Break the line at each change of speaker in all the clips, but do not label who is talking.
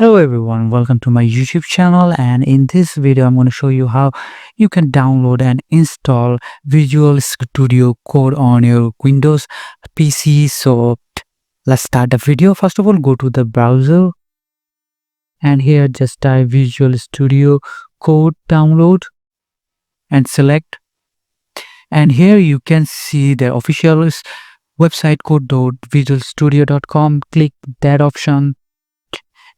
Hello everyone, welcome to my YouTube channel, and in this video I'm going to show you how you can download and install Visual Studio Code on your Windows PC. So let's start the video. First of all, go to the browser and here just type Visual Studio Code download and select, and here you can see the official website code.visualstudio.com. Click that option,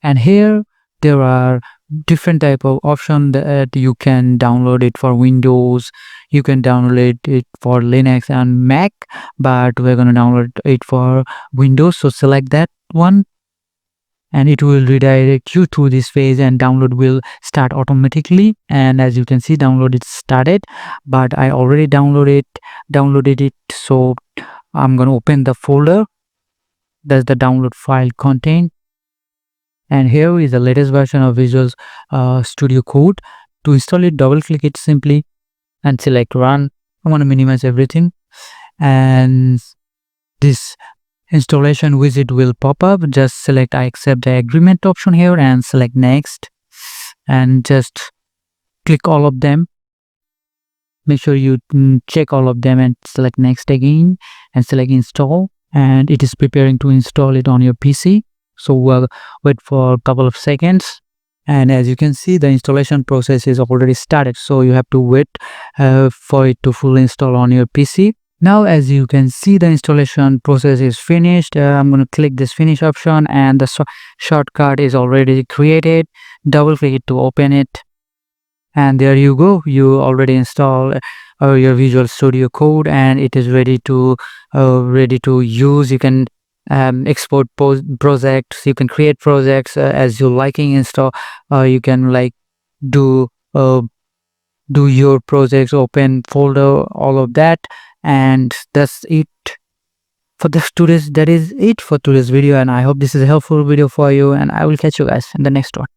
and here there are different type of option that you can download it for Windows, you can download it for Linux and Mac, but we're going to download it for Windows. So select that one and it will redirect you to this page and download will start automatically. And as you can see, download it started, but I already downloaded it. So I'm going to open the folder that's the download file contain. And here is the latest version of Visual Studio Code. To install it, double click it simply and select run. I want to minimize everything, and this installation widget will pop up. Just select I accept the agreement option here and select next, and just click all of them. Make sure you check all of them and select next again and select install, and it is preparing to install it on your PC. So we'll wait for a couple of seconds, and as you can see, the installation process is already started. So you have to wait for it to fully install on your PC. Now, as you can see, the installation process is finished. I'm going to click this finish option, and the shortcut is already created. Double click it to open it, and there you go. You already install your Visual Studio Code, and it is ready to use. You can export projects, you can create projects as you liking, install you can like do your projects, open folder, all of that. And that's it for that is it for today's video, and I hope this is a helpful video for you, and I will catch you guys in the next one.